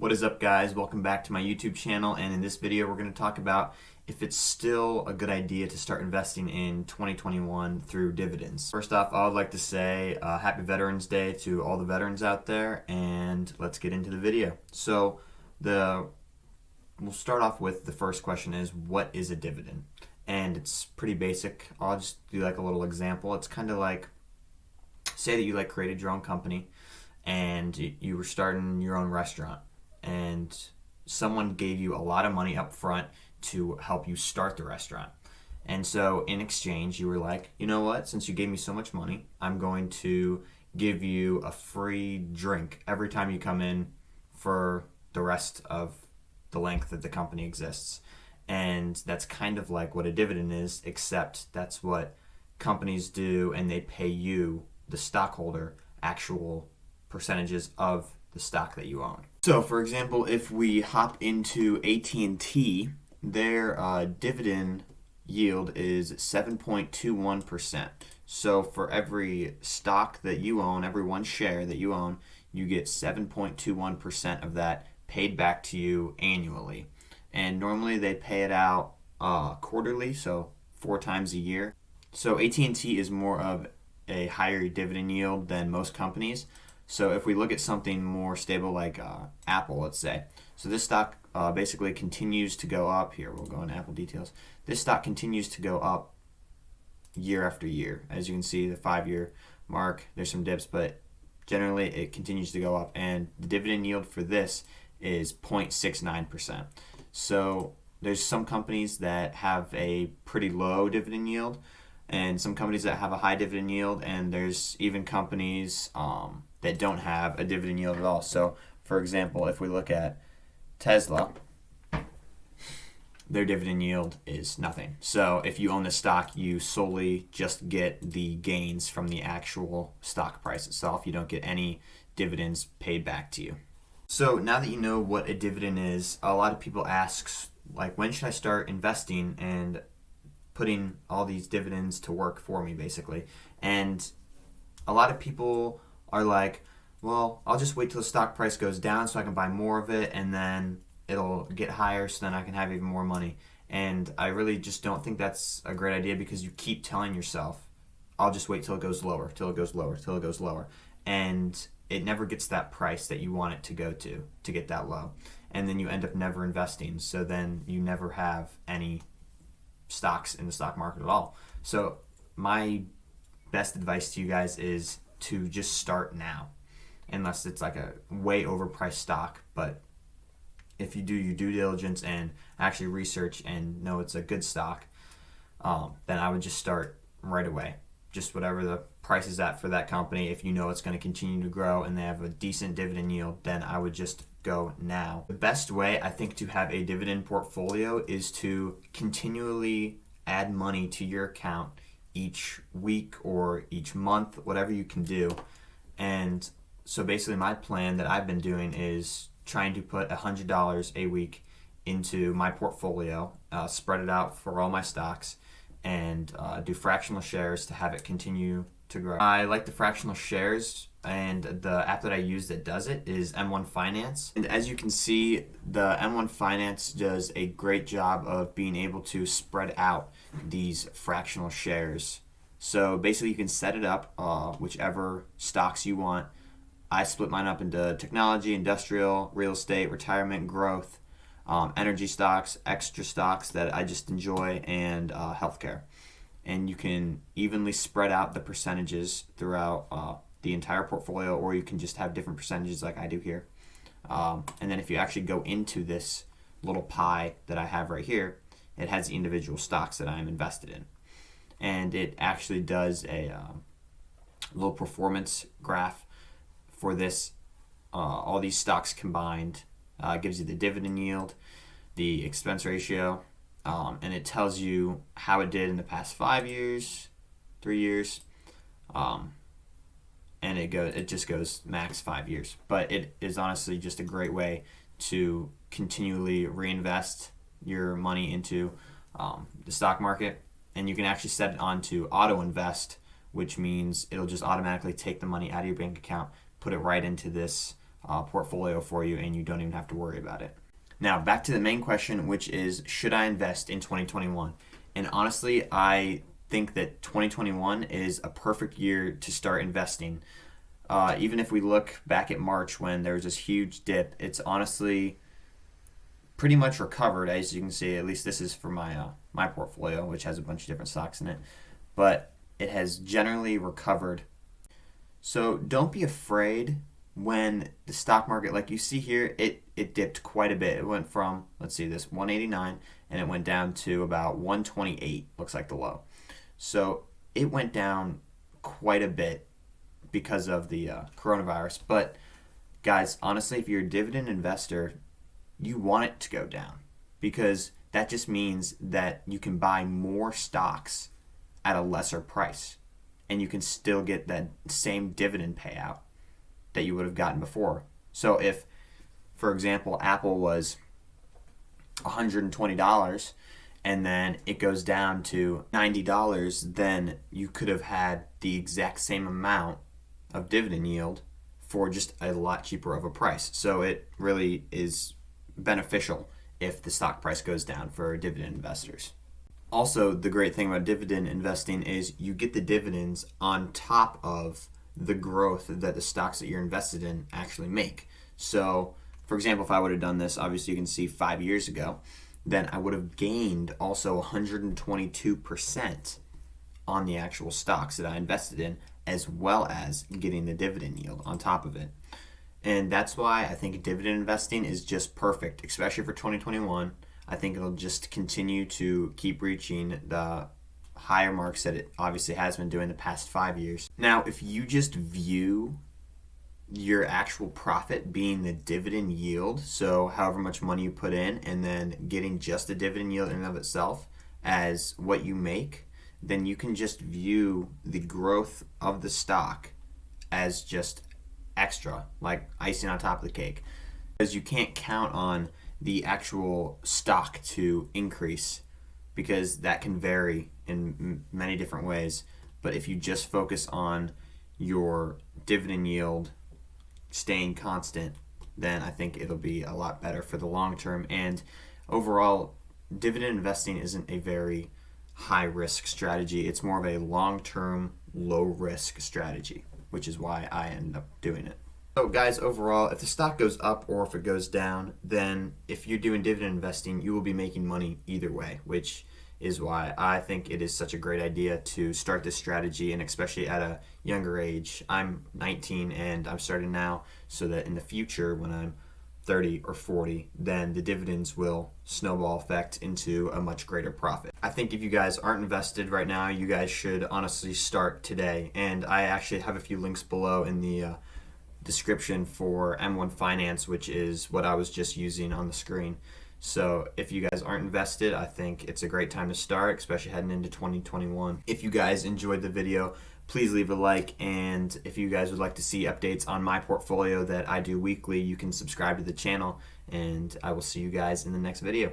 What is up, guys? Welcome back to my YouTube channel, and in this video we're going to talk about if it's still a good idea to start investing in 2021 through dividends. First off, I would like to say happy Veterans Day to all the veterans out there, and let's get into the video. So we'll start off with the first question is, what is a dividend? And it's pretty basic. I'll just do like a little example. It's kind of like, say that you created your own company and you were starting your own restaurant, and someone gave you a lot of money up front to help you start the restaurant. And so in exchange, you were like, you know what, since you gave me so much money, I'm going to give you a free drink every time you come in for the rest of the length that the company exists. And that's kind of like what a dividend is, except that's what companies do, and they pay you, the stockholder, actual percentages of the stock that you own. So for example, if we hop into AT&T, their dividend yield is 7.21%. So for every stock that you own, every one share that you own, you get 7.21% of that paid back to you annually. And normally they pay it out quarterly, so 4 times a year. So AT&T is more of a higher dividend yield than most companies. So if we look at something more stable like Apple, let's say, so this stock basically continues to go up. Here, we'll go into Apple details. This stock continues to go up year after year. As you can see, the 5-year mark, there's some dips, but generally it continues to go up. And the dividend yield for this is 0.69%. So there's some companies that have a pretty low dividend yield, and some companies that have a high dividend yield, and there's even companies that don't have a dividend yield at all. So, for example, if we look at Tesla, their dividend yield is nothing. So if you own the stock, you solely just get the gains from the actual stock price itself. You don't get any dividends paid back to you. So now that you know what a dividend is, a lot of people ask, like, when should I start investing and putting all these dividends to work for me, basically? And a lot of people are like, well, I'll just wait till the stock price goes down so I can buy more of it, and then it'll get higher so then I can have even more money. And I really just don't think that's a great idea, because you keep telling yourself, I'll just wait till it goes lower, till it goes lower, till it goes lower. And it never gets that price that you want it to go to get that low. And then you end up never investing, so then you never have any stocks in the stock market at all. So my best advice to you guys is to just start now, unless it's like a way overpriced stock. But if you do your due diligence and actually research and know it's a good stock, then I would just start right away. Just whatever the price is at for that company. If you know it's going to continue to grow and they have a decent dividend yield, then I would just go now. The best way, I think, to have a dividend portfolio is to continually add money to your account each week or each month, whatever you can do. And so basically my plan that I've been doing is trying to put $100 a week into my portfolio, spread it out for all my stocks, and do fractional shares to have it continue to grow. I like the fractional shares, and the app that I use that does it is M1 Finance. And as you can see, the M1 Finance does a great job of being able to spread out these fractional shares. So basically you can set it up whichever stocks you want. I split mine up into technology, industrial, real estate, retirement, growth, energy stocks, extra stocks that I just enjoy, and healthcare. And you can evenly spread out the percentages throughout the entire portfolio, or you can just have different percentages like I do here. And then if you actually go into this little pie that I have right here, it has the individual stocks that I'm invested in. And it actually does a little performance graph for this, all these stocks combined. Gives you the dividend yield, the expense ratio, and it tells you how it did in the past 5 years, 3 years, and it just goes max 5 years. But it is honestly just a great way to continually reinvest your money into the stock market. And you can actually set it on to auto invest, which means it'll just automatically take the money out of your bank account, put it right into this portfolio for you, and you don't even have to worry about it. Now, back to the main question, which is, should I invest in 2021? And honestly, I think that 2021 is a perfect year to start investing. Even if we look back at March when there was this huge dip, it's honestly pretty much recovered, as you can see. At least this is for my portfolio, which has a bunch of different stocks in it. But it has generally recovered. So don't be afraid when the stock market, like you see here, it dipped quite a bit. It went from, let's see, this 189, and it went down to about 128, looks like the low. So it went down quite a bit because of the coronavirus. But guys, honestly, if you're a dividend investor, you want it to go down, because that just means that you can buy more stocks at a lesser price, and you can still get that same dividend payout that you would have gotten before. So if, for example, Apple was $120 and then it goes down to $90, then you could have had the exact same amount of dividend yield for just a lot cheaper of a price. So it really is beneficial if the stock price goes down for dividend investors. Also, the great thing about dividend investing is you get the dividends on top of the growth that the stocks that you're invested in actually make. So, for example, if I would have done this, obviously you can see 5 years ago, then I would have gained also 122% on the actual stocks that I invested in, as well as getting the dividend yield on top of it. And that's why I think dividend investing is just perfect, especially for 2021. I think it'll just continue to keep reaching the higher marks that it obviously has been doing the past 5 years. Now, if you just view your actual profit being the dividend yield, so however much money you put in and then getting just the dividend yield in and of itself as what you make, then you can just view the growth of the stock as just extra, like icing on top of the cake. Because you can't count on the actual stock to increase, because that can vary in many different ways. But if you just focus on your dividend yield staying constant, then I think it'll be a lot better for the long term. And overall, dividend investing isn't a very high risk strategy. It's more of a long term, low risk strategy, which is why I end up doing it. So guys, overall, if the stock goes up or if it goes down, then if you're doing dividend investing, you will be making money either way, which is why I think it is such a great idea to start this strategy, and especially at a younger age. I'm 19 and I'm starting now, so that in the future when I'm 30 or 40, then the dividends will snowball effect into a much greater profit. I think if you guys aren't invested right now, you guys should honestly start today. And I actually have a few links below in the description for M1 Finance, which is what I was just using on the screen. So if you guys aren't invested, I think it's a great time to start, especially heading into 2021. If you guys enjoyed the video, please leave a like, and if you guys would like to see updates on my portfolio that I do weekly, you can subscribe to the channel, and I will see you guys in the next video.